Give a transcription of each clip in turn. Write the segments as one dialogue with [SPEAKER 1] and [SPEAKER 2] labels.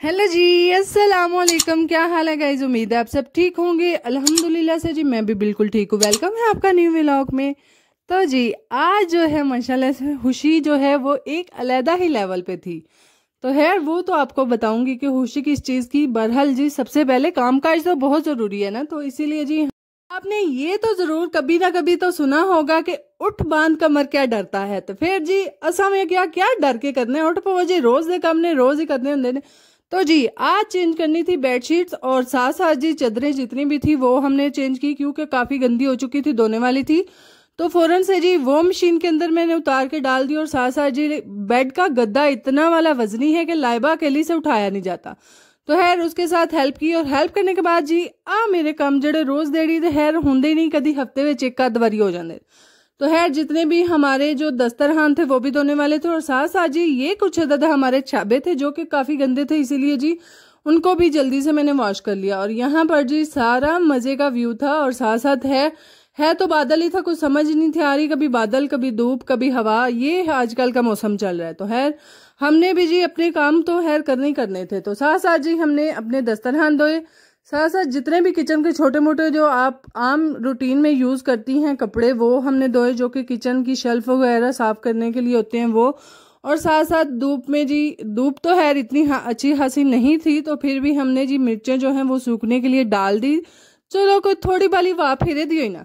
[SPEAKER 1] Hello जी, अस्सलाम वालेकुम। क्या हाल है गाइज? उम्मीद है आप सब ठीक होंगे। अल्हम्दुलिल्लाह से जी मैं भी बिल्कुल ठीक हूँ। वेलकम है आपका न्यू व्लॉग में। तो जी आज जो है माशाल्लाह से खुशी जो है वो एक अलग ही लेवल पे थी। तो है वो तो आपको बताऊंगी कि खुशी किस चीज़ की। बहरहाल जी सबसे पहले कामकाज तो बहुत ज़रूरी है ना, तो इसीलिए जी आपने ये तो ज़रूर कभी ना कभी तो सुना होगा कि उठ बांध कमर क्या डरता है। तो फिर जी असा में क्या क्या डर के करने उठ पवो जी, रोज़ दे काम ने रोज़ ही करने होंगे ने। तो जी आज चेंज करनी थी बेडशीट्स और साथ साथ जी चादरें जितनी भी थी वो हमने चेंज की, क्योंकि काफ़ी गंदी हो चुकी थी, धोने वाली थी। तो फौरन से जी वो मशीन के अंदर मैंने उतार के डाल दी। और साथ साथ जी बेड का गद्दा इतना वाला वजनी है कि लाइबा अकेली से उठाया नहीं जाता। तो खैर उसके साथ हेल्प की, और हेल्प करने के बाद जी मेरे काम जड़े रोज देड़ी ते खैर होंगे नहीं, कभी हफ्ते में एक आध बारी हो जाते। तो खैर जितने भी हमारे जो दस्तरखान थे वो भी धोने वाले थे, और साथ साथ जी ये कुछ अदद हमारे छाबे थे जो कि काफी गंदे थे, इसीलिए जी उनको भी जल्दी से मैंने वॉश कर लिया। और यहाँ पर जी सारा मजे का व्यू था, और साथ साथ है तो बादल ही था, कुछ समझ नहीं थी आ रही, कभी बादल कभी धूप कभी हवा, ये आजकल का मौसम चल रहा है। तो खैर हमने भी जी अपने काम तो खैर करने ही करने थे। तो साथ साथ जी हमने अपने दस्तरखान धोए, साथ साथ जितने भी किचन के छोटे मोटे जो आप आम रूटीन में यूज करती हैं कपड़े वो हमने धोए, जो कि किचन की शेल्फ वगैरह साफ करने के लिए होते हैं वो। और साथ साथ धूप में जी धूप तो खैर इतनी अच्छी खासी नहीं थी, तो फिर भी हमने जी मिर्चें जो हैं वो सूखने के लिए डाल दी। चलो कोई थोड़ी बाली वाह फिरे दी हुई ना।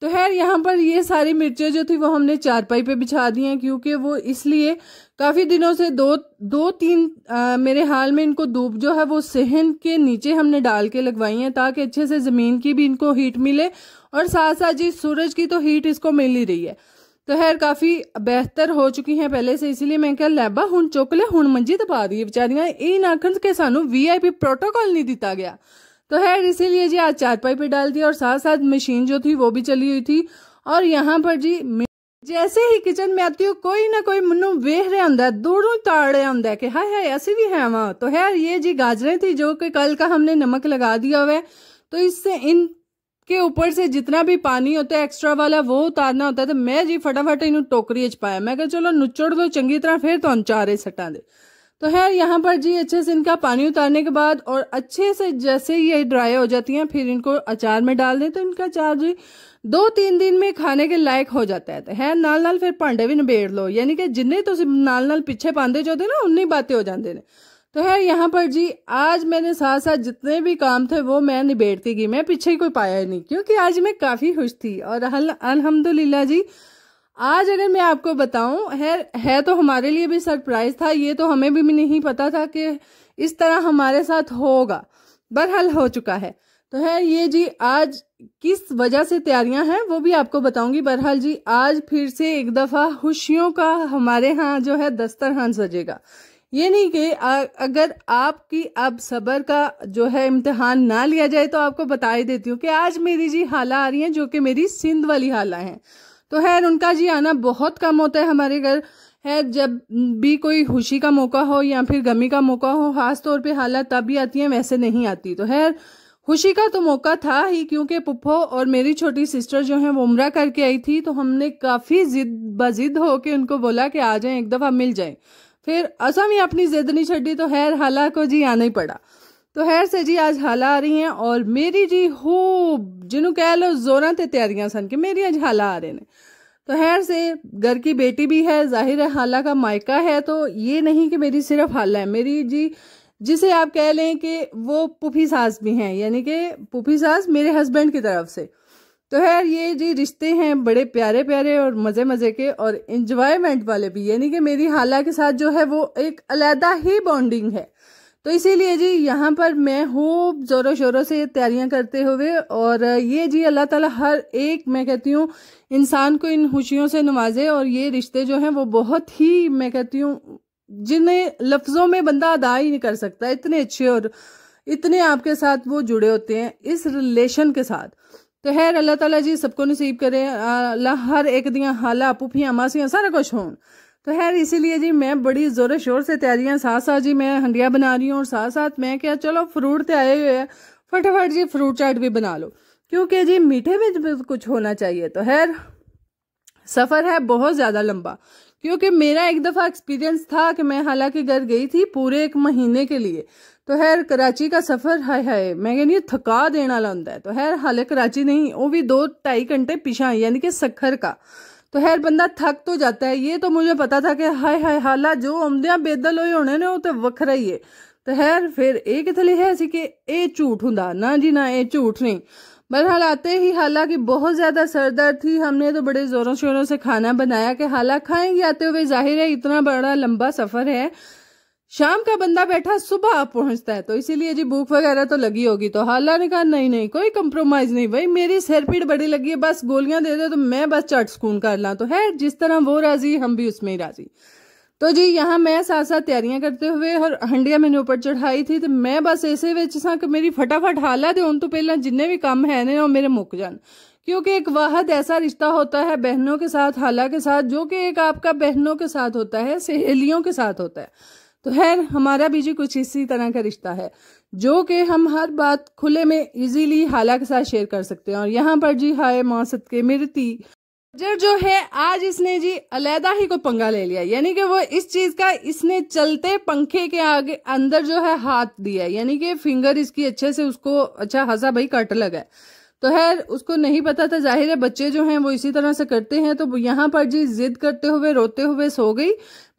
[SPEAKER 1] तो खैर यहाँ पर ये सारी मिर्चें जो थी वो हमने चारपाई पे बिछा दी हैं, क्योंकि वो इसलिए काफी दिनों से दो तीन मेरे हाल में इनको धूप जो है वो सहन के नीचे हमने डाल के लगवाई है, ताकि अच्छे से जमीन की भी इनको हीट मिले, और साथ साथ जी सूरज की तो हीट इसको मिल ही रही है। तो खैर काफी बेहतर हो चुकी हैं पहले से, इसीलिए मैं क्या लैबा हुन चुकले हुन मंजी दबा दी बेचारियां, इन आखन के सानू वीआईपी प्रोटोकॉल नहीं दिता गया। तो खैर इसीलिए जी आज चारपाई पे डाल दिया, और साथ साथ मशीन जो थी वो भी चली हुई थी। और यहाँ पर जी जैसे ही किचन में आती हूँ कोई ना कोई मनु वेख रहा होंगे, दूरों ताड़ रहा होंगे कि हाय हाय ऐसी भी है वहां। तो खैर ये जी गाजरें थी जो कि कल का हमने नमक लगा दिया हुआ है, तो इससे इनके ऊपर से जितना भी पानी होता है एक्स्ट्रा वाला वो उतारना होता है। तो मैं जी फटाफट इन टोकरी च पाया, मैं कहा चलो नुचड़ दो चंगी तरह फिर तो अनचारे सटा दे। तो खैर यहाँ पर जी अच्छे से इनका पानी उतारने के बाद और अच्छे से जैसे ये ड्राई हो जाती हैं फिर इनको अचार में डाल दें, तो इनका अचार जी 2-3 दिन में खाने के लायक हो जाता है। तो है नाल नाल फिर भांडे भी निबेड़ लो, यानी कि जिन्ने तुम नाल नाल पीछे पाते जो थे ना उन्नी बातें हो जाते हैं। तो है यहाँ पर जी आज मैंने साथ साथ जितने भी काम थे वो मैं निबेड़ती गई, मैं पीछे ही कोई पाया ही नहीं, क्योंकि आज मैं काफी खुश थी। और अल्हम्दुलिल्लाह जी आज अगर मैं आपको बताऊं है तो हमारे लिए भी सरप्राइज था, ये तो हमें भी नहीं पता था कि इस तरह हमारे साथ होगा। बहरहाल हो चुका है। तो है ये जी आज किस वजह से तैयारियां हैं वो भी आपको बताऊंगी। बहरहाल जी आज फिर से एक दफा खुशियों का हमारे यहाँ जो है दस्तरखान सजेगा। ये नहीं कि अगर आपकी अब सब्र का जो है इम्तिहान ना लिया जाए तो आपको बता ही देती हूँ कि आज मेरी जी हाला आ रही हैं जो कि मेरी सिंध वाली हाला हैं। तो खैर उनका जी आना बहुत कम होता है हमारे घर। है जब भी कोई खुशी का मौका हो या फिर गमी का मौका हो, खास तौर पे हालात तभी आती हैं, वैसे नहीं आती। तो खैर खुशी का तो मौका था ही, क्योंकि पुप्पो और मेरी छोटी सिस्टर जो है वो उम्रा करके आई थी, तो हमने काफी जिद होके उनको बोला कि आ जाएं एक दफा मिल जाएं। फिर असम ही अपनी जिद नहीं छड़ी, तो खैर हाला को जी आना ही पड़ा। तो खैर से जी आज हाला आ रही हैं, और मेरी जी खूब जिन्हों कह लो जोरां ते तैयारियां सन कि मेरी आज हाला आ रहे ने। तो खैर से घर की बेटी भी है, जाहिर है हाला का मायका है, तो ये नहीं कि मेरी सिर्फ हाला है, मेरी जी जिसे आप कह लें कि वो पुफी सास भी हैं, यानी कि पुफी सास मेरे हस्बैंड की तरफ से। तो खैर ये जी रिश्ते हैं बड़े प्यारे प्यारे और मजे मजे के और इंजॉयमेंट वाले भी, यानी कि मेरी हाला के साथ जो है वो एक अलहदा ही बॉन्डिंग है। तो इसीलिए जी यहाँ पर मैं खूब जोरों शोरों से तैयारियां करते हुए, और ये जी अल्लाह ताला हर एक मैं कहती हूँ इंसान को इन खुशियों से नवाजे। और ये रिश्ते जो हैं वो बहुत ही मैं कहती हूँ जिन्हें लफ्जों में बंदा अदा ही नहीं कर सकता, इतने अच्छे और इतने आपके साथ वो जुड़े होते हैं इस रिलेशन के साथ। तो खैर अल्लाह ताला जी सबको नसीब करे, अल्लाह हर एक दियां हाला पुफियां मासियां सारा कुछ हों। तो खैर इसीलिए जी मैं बड़ी जोरों शोर से तैयारियां, साथ साथ जी मैं हंडिया बना रही हूँ, और साथ साथ मैं क्या चलो फ्रूट तो आए हुए हैं, फटाफट जी फ्रूट चाट भी बना लो, क्योंकि जी मीठे में भी कुछ होना चाहिए। तो खैर सफर है बहुत ज्यादा लंबा, क्योंकि मेरा एक दफ़ा एक्सपीरियंस था कि मैं हालांकि घर गई थी पूरे 1 महीने के लिए। तो खैर कराची का सफ़र हाय हाय मैं कहनी थका देने वाला होंदा है। तो खैर हाले कराची नहीं, वो भी 2-2.5 घंटे पिछा यानी कि सखर का। तो खैर बंदा थक तो जाता है। ये तो मुझे पता था कि हाय हाय हाला जो आउंदियां बेदल होए होने ने वो तो वखरा ही है। तो खैर फिर ਇਹ ਕਿੱਥੇ ਲਿਖਿਆ ਸੀ कि ਇਹ ਝੂਠ ਹੁੰਦਾ ना जी ना, ये झूठ नहीं। बहरहाल आते ही हालांकि बहुत ज़्यादा सरदर्द थी। हमने तो बड़े ज़ोरों शोरों से खाना बनाया कि हाला खाएंगे आते हुए, जाहिर है इतना बड़ा लंबा सफ़र है, शाम का बंदा बैठा सुबह पहुंचता है, तो इसीलिए जी भूख वगैरह तो लगी होगी। तो हाला ने कहा नहीं नहीं कोई कंप्रोमाइज़ नहीं भाई, मेरी सिर पीड़ बड़ी लगी है, बस गोलियां दे दो तो मैं बस चट सुकून कर ला। तो है जिस तरह वो राजी हम भी उसमें ही राजी। तो जी यहाँ मैं साथ साथ तैयारियां करते हुए और हंडिया मैंने ऊपर चढ़ाई थी, तो मैं बस ऐसे विच सा कि मेरी फटाफट हालत है तो पहला जिन्ने भी काम है ने वो मेरे मुक जान। क्योंकि एक वाहद ऐसा रिश्ता होता है बहनों के साथ, हाला के साथ, जो कि एक आपका बहनों के साथ होता है, सहेलियों के साथ होता है। तो खैर हमारा भी जी कुछ इसी तरह का रिश्ता है जो कि हम हर बात खुले में इजीली हाला के साथ शेयर कर सकते हैं। और यहाँ पर जी हाय माँ सदके मेरी ती जो है आज इसने जी अलहदा ही को पंगा ले लिया, यानी कि वो इस चीज का इसने चलते पंखे के आगे अंदर जो है हाथ दिया, यानी कि फिंगर इसकी अच्छे से उसको अच्छा हंसा भाई कट लगा है। तो खैर उसको नहीं पता था, जाहिर है बच्चे जो हैं वो इसी तरह से करते हैं। तो यहाँ पर जी जिद करते हुए रोते हुए सो गई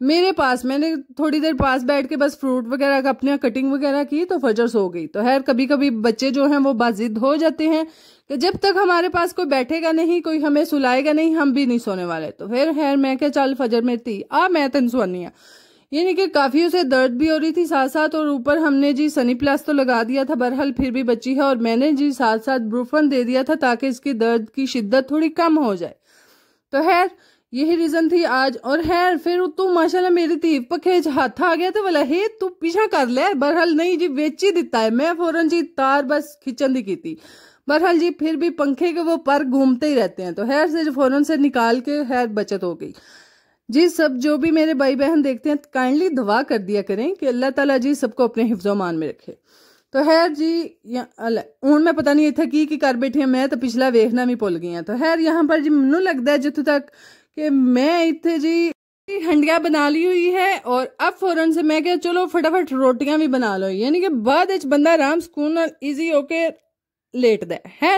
[SPEAKER 1] मेरे पास। मैंने थोड़ी देर पास बैठ के बस फ्रूट वगैरह का अपने कटिंग वगैरह की तो फजर सो गई। तो खैर कभी कभी बच्चे जो हैं वो बाजिद हो जाते हैं कि जब तक हमारे पास कोई बैठेगा नहीं, कोई हमें सुलाएगा नहीं, हम भी नहीं सोने वाले। तो फिर खैर मैं क्या चल फजर में थी मैं तेन सुनी। यानी कि काफी उसे दर्द भी हो रही थी साथ साथ, और ऊपर हमने जी सनी प्लस तो लगा दिया था, बहरहाल फिर भी बची है, और मैंने जी साथ साथ ब्रूफन दे दिया था ताकि इसकी दर्द की शिद्दत थोड़ी कम हो जाए। तो खैर यही रीजन थी आज। और खैर फिर तू माशाल्लाह मेरी थी पखे हाथ आ गया तो बोला हे तू पीछा कर ले, बहरहाल नहीं जी बेच ही दिता है। मैं फौरन जी तार बस खिंचन दी की थी, बहरहाल जी फिर भी पंखे के वो पर घूमते ही रहते हैं। तो खैर से फौरन से निकाल के खैर बचत हो गई जी। सब जो भी मेरे भाई बहन देखते हैं काइंडली दुआ कर दिया करें कि अल्लाह ताला जी सबको अपने हिफ्ज़ो मान में रखे। तो खैर जी हूँ मैं पता नहीं इतना की कर बैठी है, मैं तो पिछला वेखना भी भुल गई। तो खैर यहाँ पर जी मैनू लगता है जितों तक कि मैं इतने जी हंडिया बना ली हुई है, और अब फौरन से मैं क्या चलो फटाफट रोटियां भी बना लो, यानी कि बाद बंदा आराम सुकून ईजी होके लेट दे है।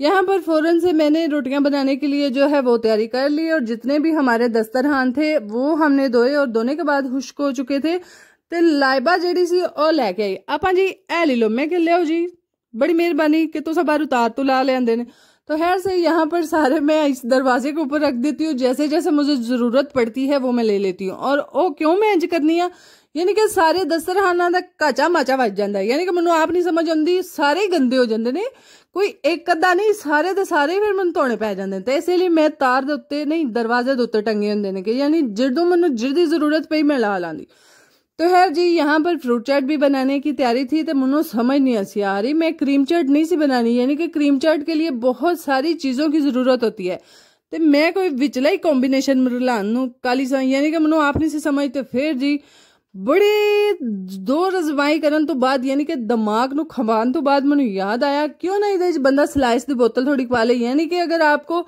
[SPEAKER 1] यहाँ पर फौरन से मैंने रोटियां बनाने के लिए जो है वो तैयारी कर ली, और जितने भी हमारे दस्तरखान थे वो हमने धोए, और धोने के बाद खुश्क हो चुके थे। तो लाइबा जी सी और लैके आई आप जी ए ले लो, मैं कह लिया जी बड़ी मेहरबानी कि तुम बाहर उतार तो ला लेंदे ने। तो खैर से यहाँ पर सारे मैं इस दरवाजे के ऊपर रख देती हूँ, जैसे जैसे मुझे जरूरत पड़ती है वो मैं ले लेती हूँ। और ओ क्यों मैं इंज करनी है, यानी कि सारे दस्तरखाना का काचा माचा वज जाता है, यानी कि मैनू आप नहीं समझ आती, सारे ही गंदे हो जाते ने, कोई एक अद्धा नहीं सारे दे सारे फिर मैं धोने पै जाते। तो इसलिए मैं तार दे उत्ते नहीं दरवाजे दे उत्ते टंगे होंगे ने कि यानी जदों मैनू जिहदी जरूरत पई मैं ला लांदी। तो खैर जी यहाँ पर फ्रूट चाट भी बनाने की तैयारी थी, तो मैनू समझ नहीं सी आ रही मैं क्रीम चाट नहीं सी बनानी, यानी कि क्रीम चाट के लिए बहुत सारी चीज़ों की ज़रूरत होती है। तो मैं कोई विचला ही कॉम्बिनेशन रलान काली सा, यानी कि मैनू आप नहीं सी समझ। तो फिर जी बड़ी दो रजवाई करन तो बाद यानी कि दिमाग नू खवान तो बाद मैनू याद आया क्यों ना इहदे बंदा स्लाइस दी बोतल थोड़ी पा ले, यानी कि अगर आपको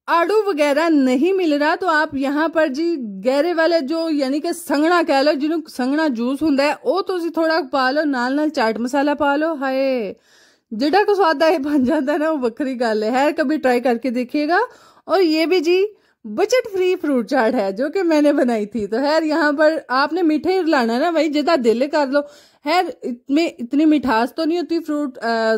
[SPEAKER 1] आड़ू वगैरह नहीं मिल रहा तो आप यहाँ पर जी गहरे वाले जो यानी कि संगना कह लो, जिन्होंने संगना जूस हुंदा है वो तुसी थोड़ा पा लो, नाल नाल चाट मसाला पा लो। हाय जिहड़ा को स्वाद है बन जाता है ना, वो बखरी गल है, कभी ट्राई करके देखिएगा। और ये भी जी बजट फ्री फ्रूट चाट है जो कि मैंने बनाई थी। तो खैर यहाँ पर आपने मीठे ही लाना है ना भाई, जितना दिल कर लो। खैर इसमें इतनी मिठास तो नहीं होती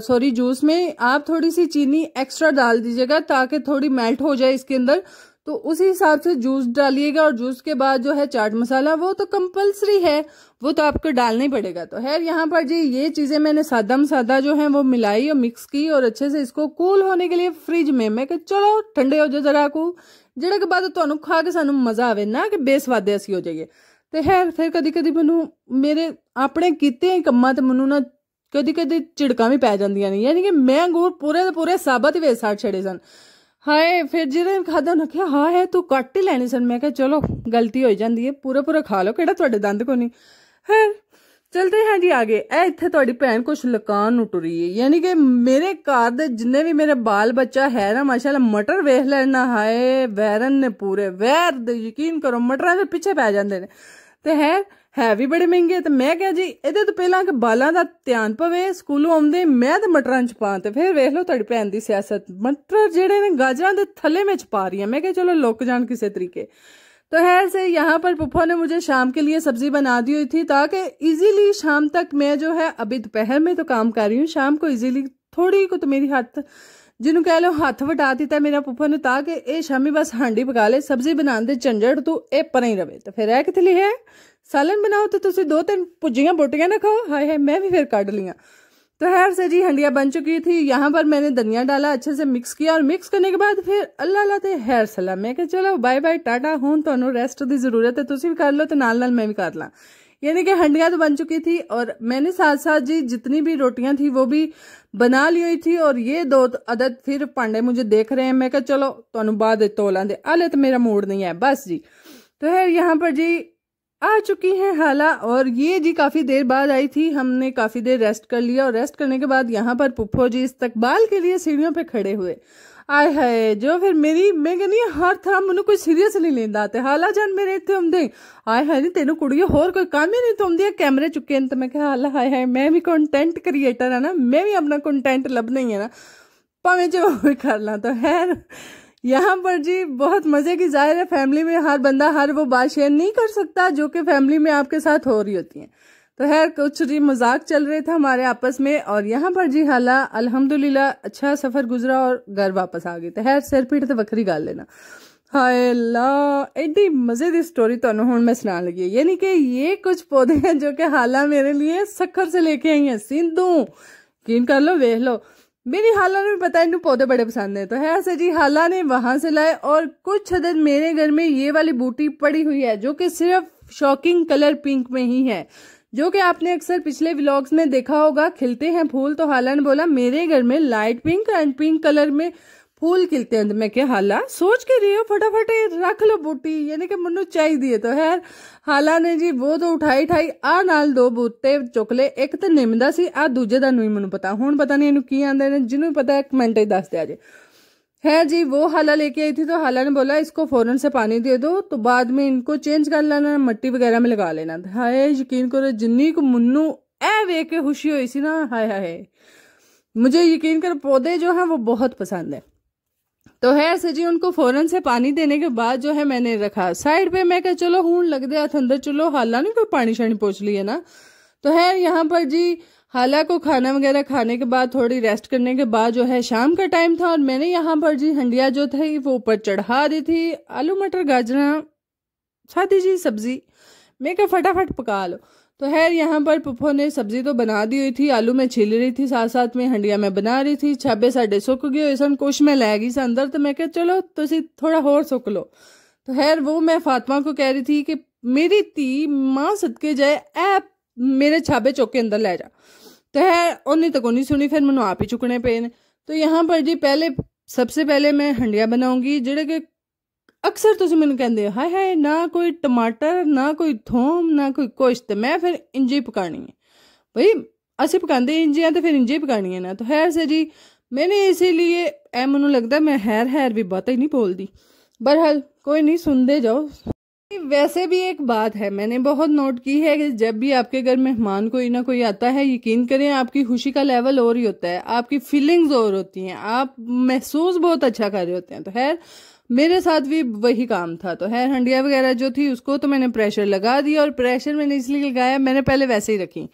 [SPEAKER 1] सॉरी जूस में, आप थोड़ी सी चीनी एक्स्ट्रा डाल दीजिएगा ताकि थोड़ी मेल्ट हो जाए इसके अंदर, तो उसी हिसाब से जूस डालिएगा। और जूस के बाद जो है चाट मसाला वो तो कंपलसरी है, वो तो आपको डालना ही पड़ेगा। तो खैर यहाँ पर जी ये चीजें मैंने सादा जो है वो मिलाई और मिक्स की, और अच्छे से इसको कूल होने के लिए फ्रिज में मैं चलो ठंडे हो जाए जरा को, जिहड़े के बाद तुहानू खा के सानू मजा आवे ना कि बेसवादे असी हो जाइए। तो खैर फिर कदी कदी मैनू मेरे अपने कीते कम्मां ते मैनू ना कदी कदी झिड़कां भी पै जांदियां ने, यानी कि मैं अंगूर पूरे दे पूरे साबत ही वे साड़ छड़े सन। हाय फिर जिहने खादा उन्हें आख्या हाँ है तू कट ही लैने सन, मैं कहा चलो गलती हो जाती है, पूरा पूरा खा लो केड़ा तुहाडे दंद को नहीं। खैर चलते हैं जी आगे। ए इत्थे तुहाडी भैन कुछ लकान नु टुरी है, यानी कि मेरे घर दे जिन्ने भी मेरे बाल बच्चा है ना माशाल्लाह मटर वेख लेना, हाय वैरन ने पूरे वैर दे, यकीन करो मटरां दे पिछे पै जांदे ने ते है भी बड़े महंगे। ते मैं क्या जी एदे तो पहला कि बालां दा ध्यान पवे, स्कूलों आउंदे मैं ते मटरां च पां ते फिर वेख लो तुहाडी भैन दी सियासत, मटर जेड़े ने गाजरां दे थल्ले में च पा रही है। मैं क्या चलो लुक जान किसी तरीके। तो खैर से यहाँ पर पुप्पो ने मुझे शाम के लिए सब्जी बना दी हुई थी ताकि इजीली शाम तक मैं जो है, अभी दोपहर में तो काम कर रही हूँ, शाम को इजीली थोड़ी को तो मेरी हाथ जिन्हों कह लो हाथ वटा दिता मेरा पुप्पो ने, ताकि ए शामी बस हांडी पका ले, सब्जी बनाने दे झंझट तू ए पर ही रवे। तो फिर है कितनी है सालन बनाओ तो तुसी 2-3 भुजियां बोटियां ना खाओ, हाय हाय मैं भी फिर काट लिया। तो खैर से जी हंडिया बन चुकी थी, यहाँ पर मैंने धनिया डाला, अच्छे से मिक्स किया और मिक्स करने के बाद फिर अल्लाह अल्लाह ते हैर सलाम। मैं कहा चलो बाय बाय टाटा, हुण तुहानू रेस्ट दी जरूरत है, तुसी भी कर लो तो नाल नाल मैं भी कर ला। यानी कि हंडिया तो बन चुकी थी और मैंने साथ साथ जी जितनी भी रोटियां थी वो भी बना ली हुई थी। और ये 2 अदद फिर पांडे मुझे देख रहे हैं, मैं कहा चलो तुहानू बाद तोला दे, आले तो मेरा मूड नहीं है बस जी। तो है यहाँ पर जी आ चुकी है हाला, और ये जी काफी देर बाद आई थी, हमने काफी देर रेस्ट कर लिया और रेस्ट करने के बाद यहाँ पर पुप्पो जी इस्तकबाल के लिए सीढ़ियों पे खड़े हुए। आय हाय जो फिर मेरी मैं कहनी हर तरह मैनू कोई सीरियस नहीं लेंदा, ते हाला जान मेरे इत्थे आउंदे आय हाय नी तेनू कुड़ियो होर कोई काम ही नहीं तुमदी कैमरे चुके हैं। तो मैं कहा हाला हाय हाय मैं भी कंटेंट क्रिएटर है ना, मैं भी अपना कंटेंट लभना ही है ना, भावें जो भी कर ला। तो खैर यहाँ पर जी बहुत मजे की, जाहिर है फैमिली में हर बंदा हर वो बात शेयर नहीं कर सकता जो कि फैमिली में आपके साथ हो रही होती है। तो खैर कुछ जी मजाक चल रहे थे हमारे आपस में, और यहाँ पर जी हाला अल्हम्दुलिल्लाह अच्छा सफर गुजरा और घर वापस आ गए। तो खैर सिर पीट तो वक्री गल है ना, हाय अल्लाह एडी मजे की स्टोरी तुहानू हुण मैं सुना लगी। यानी कि ये कुछ पौधे हैं जो कि हाला मेरे लिए सखर से लेके आई है, सिंधु यकीन कर लो वेख लो। मेरी हाला ने भी पता है इन्हें पौधे बड़े पसंद है। तो है ऐसे जी हाला ने वहां से लाए, और कुछ अदद मेरे घर में ये वाली बूटी पड़ी हुई है जो कि सिर्फ शॉकिंग कलर पिंक में ही है, जो कि आपने अक्सर पिछले व्लॉग्स में देखा होगा खिलते हैं फूल। तो हाला ने बोला मेरे घर में light pink and pink colour में फूल खिलते हैं। तो मैं क्या हाला सोच के रही हो फटाफट रख लो बूटी, यानी कि मनु चाहिए। तो खैर हाला ने जी वो तो उठाई आ नाल 2 बूटे चुक ले, एक तो निम दा सी आ दूजे दा नहीं मैनू पता, हुण पता नहीं इनू की आंदे ने, जिन्होंने पता है कमेंट ही दस दिया जे। है जी वो हाला लेके आई थी। तो हाला ने बोला इसको फौरन से पानी दे दो, तो बाद में इनको चेंज कर लेना, मट्टी वगैरह में लगा लेना। हाय यकीन करो जिन्नी को मुन्नू ए वेख के खुशी हुई सी ना, हाय हाय मुझे यकीन कर पौधे जो है वो बहुत पसंद है। तो है ऐसे जी उनको फौरन से पानी देने के बाद जो है मैंने रखा साइड पे। मैं कहा चलो हूं लग दे हाथ अंदर, चलो हाला नहीं कोई पानी शानी पोछ लिया ना। तो है यहाँ पर जी हाला को खाना वगैरह खाने के बाद थोड़ी रेस्ट करने के बाद जो है शाम का टाइम था, और मैंने यहाँ पर जी हंडिया जो थी वो ऊपर चढ़ा दी थी, आलू मटर गाजरा सादी जी सब्जी, मैं क्या फटाफट पका लो। तो खैर यहाँ पर पुप्पो ने सब्जी तो बना दी हुई थी, आलू में छील रही थी, साथ साथ में हंडिया में बना रही थी। छाबे साडे सुक गए सन, कुछ में लै गई अंदर। तो मैं कहा चलो तुसी थोड़ा होर सुक लो। तो खैर वो मैं फातिमा को कह रही थी कि मेरी धी मां सदके जाए ए मेरे छाबे चुक के अंदर लै जा। तो है उन्हें तो नहीं सुनी, फिर मैनू आप ही चुकने पे ने। तो यहाँ पर जी सबसे पहले मैं हंडिया बनाऊंगी, जेड़े कि अक्सर तुम मैनू कहते हाय हाय ना कोई टमाटर ना कोई थोम ना कोई कुछ, तो मैं फिर इंजे पकानी है भाई, असं पकाते इंजे तो फिर इंजे पकानी है ना। तो खैर से जी मैंने इसीलिए ए मैनू लगता मैं हैर भी बात ही नहीं बोलती, बहरहाल कोई नहीं सुनते जाओ। वैसे भी एक बात है मैंने बहुत नोट की है कि जब भी आपके घर मेहमान कोई ना कोई आता है, यकीन करें आपकी खुशी का लेवल और ही होता है, आपकी फीलिंग्स और होती हैं, आप महसूस बहुत अच्छा कर रहे होते हैं। तो खैर मेरे साथ भी वही काम था। तो खैर हंडिया वगैरह जो थी उसको तो मैंने प्रेशर लगा दिया, और प्रेशर मैंने इसलिए लगाया मैंने पहले वैसे ही रखी।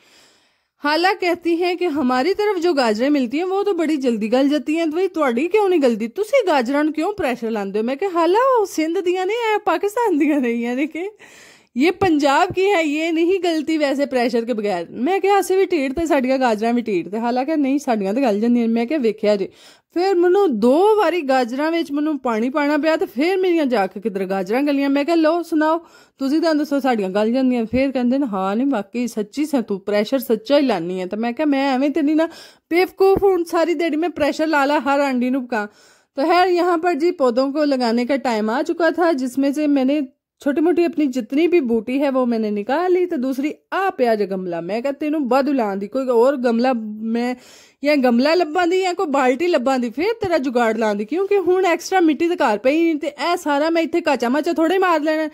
[SPEAKER 1] हाला कहती हैं कि हमारी तरफ जो गाजरें मिलती हैं वो तो बड़ी जल्दी गल जाती हैं, तो भाई तुहाडी क्यों नहीं गलती, तुसी गाजरां नूं क्यों प्रेशर लांदे हो। मैं कहा हाला वो सिंध दियां ने पाकिस्तान दियां नहीं, यानी कि ये पंजाब की है, ये नहीं गलती वैसे प्रेशर के बगैर। मैं क्या असें भी ढीठ ते साडियां गाजरां भी ढीठ, ते हालांकि नहीं साडियां तो गल जांदियां। मैं क्या वेख्या जे फिर मैनू 2 बारी गाजरां विच मैनू पानी पाना पिया, तो फिर मेरियां जाके किधर गाजरां गलियां। मैं क्या लो सुनाओ तुसी तां दसो साडियां गल जांदियां। फिर कहंदे ने हाँ नहीं वाकई सच्ची से तू प्रेशर सच्चा ही लानी है। तो मैं क्या मैं एवें ते नहीं ना बेवकूफ हूं सारी देड़ी में प्रेशर ला हर आंडी नूं पका। तो खैर यहाँ पर जी पौधों को लगाने का टाइम आ चुका था, जिसमें से मैंने छोटी मोटी अपनी जितनी भी बूटी है वो मैंने निकाल ली। तो दूसरी आ पिया जो गमला, मैं कहती तेनों वाधू लान दी, कोई और गमला मैं या गमला लब्भा दी या कोई बाल्टी लब्भा दी, फिर तेरा जुगाड़ लान दी, क्योंकि हुण एक्स्ट्रा मिट्टी तो घर पई नहीं, ते ए सारा मैं इत्थे काचा माचा थोड़े मार लेना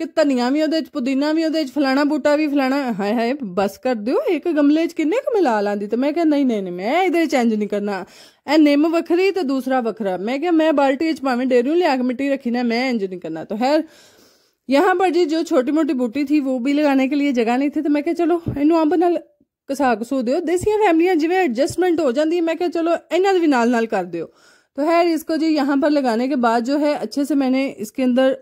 [SPEAKER 1] कि धनिया भी ओहदे च, पुदीना भी ओहदे च, फलाना बूटा भी फलाना। हाय हाय बस कर दियो, एक गमले च किन्ने क मिला लांदी। तो मैं कहा नहीं नहीं नहीं, मैं इहदे च इंज नहीं करना, ए निम वखरी तो दूसरा वखरा। मैं क्या मैं बाल्टी च भावें डेरियों लिया के मिट्टी रखी ना, मैं इंज नहीं करना। तो खैर यहाँ पर जी जो छोटी मोटी बूटी थी वो भी लगाने के लिए जगह नहीं थी, तो मैं क्या चलो इनू अंब नाल घसा घसू दियो, देसियां फैमिलियां जिवें एडजस्टमेंट हो जाती है, मैं क्या चलो इन्हां भी नाल कर दियो। तो खैर इसको जी यहाँ पर लगाने के बाद जो है अच्छे से मैंने इसके अंदर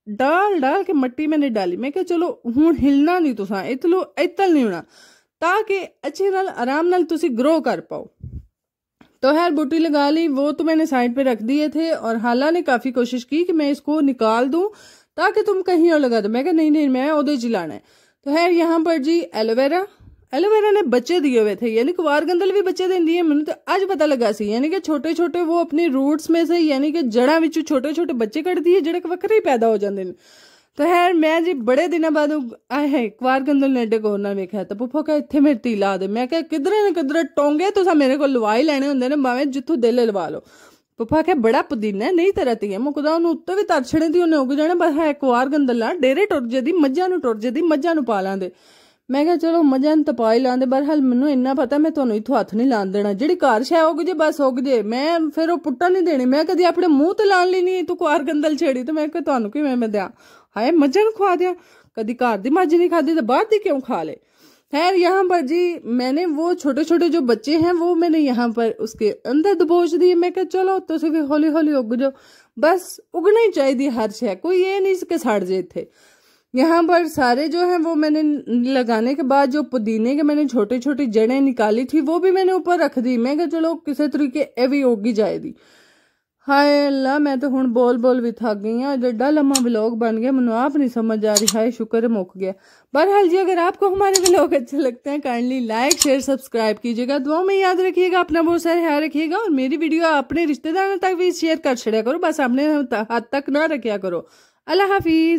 [SPEAKER 1] डाल डाल के मट्टी मैंने डाली। मैं क्या चलो हुण हिलना नहीं, तुसा इतल नहीं होना, ताकि अच्छे नाल आराम नाल तुसी ग्रो कर पाओ। तो खैर बूटी लगा ली, वो तो मैंने साइड पे रख दिए थे, और हाला ने काफी कोशिश की कि मैं इसको निकाल दूं ताकि तुम कहीं और लगा दो। मैं कहा नहीं नहीं, मैं ओदे च लाना है। तो खैर यहाँ पर जी एलोवेरा ने बच्चे दिए हुए थे, यानी कुवार गंदल भी बच्चे देंदी है, मैंने तो आज पता लगा सी, यानी कि छोटे छोटे वो अपनी रूट्स में से यानी कि जड़ा विचों छोटे छोटे बच्चे कढ़दी है, जेड़े वक्रे ही पैदा हो जाते हैं। तो खैर मैं जी बड़े दिनों बाद आए है कुवार गंदल ने एडे गौर नाल वेख्या, तो पुप्पो कहा इत्थे मेरी धी ला दे। मैं कहा किधरे न किधरे टोंगे तुसा मेरे को लवाई लेने होंदे ने, भावें जिथों दिल लवा लो। पुप्पा कहा बड़ा पुदीना नहीं तेरा धी मुकदा, उन्होंने उत्ते भी तर छड़े दी, उन्हें उग जाना, बस है कुवार गंदल ला डेरे टुर जेदी, मज्झां नूं टुर जेदी, मज्झां नूं पा लांदे। मैं कहा चलो मज्झां नूं तां पा ही लांदे, बहरहाल मैनूं इन्ना पता मैं तुहानूं इत्थों हत्थ नहीं लान देना, जिहड़ी घर शै उग जे बस उग जे, मैं फिर वो पुट्टन नहीं देनी। मैं कदी अपने मूँह ते लान ली नहीं, तू कुवार गंदल छेड़ी, तो मैं कहा तुहानूं किवें मैं दियां, हाय मज्झां नूं खवा दियां, कदी घर दी मज्झ नहीं खादी तो बाहर दी क्यों खा ले। खैर यहाँ पर जी मैंने वो छोटे छोटे जो बच्चे हैं वो मैंने यहाँ पर उसके अंदर दबोच दिए। मैं कहा चलो तुसीं भी हौली हौली उग जाओ, बस उगना ही चाहिए हर शय, कोई ये नहीं कि सड़ जे थे। यहाँ पर सारे जो हैं वो मैंने लगाने के बाद जो पुदीने के मैंने छोटी छोटी जड़ें निकाली थी वो भी मैंने ऊपर रख दी। मैं कहा चलो किसी तरीके ए भी उगी जाएगी। हाय अल्लाह, मैं तो हुण बोल बोल भी थक गई हूँ, एडा लम्मा व्लॉग बन गया, मैनू आप नहीं समझ आ रही। हाय शुक्र मुक गया। बहरहाल जी अगर आपको हमारे व्लॉग अच्छे लगते हैं काइंडली लाइक शेयर सब्सक्राइब कीजिएगा, दुआओं में याद रखिएगा, अपना बहुत सारा ख्याल रखिएगा, और मेरी वीडियो अपने रिश्तेदारों तक भी शेयर कर छड़िया करो, बस अपने हद तक ना रखिया करो। अल्लाह हाफिज।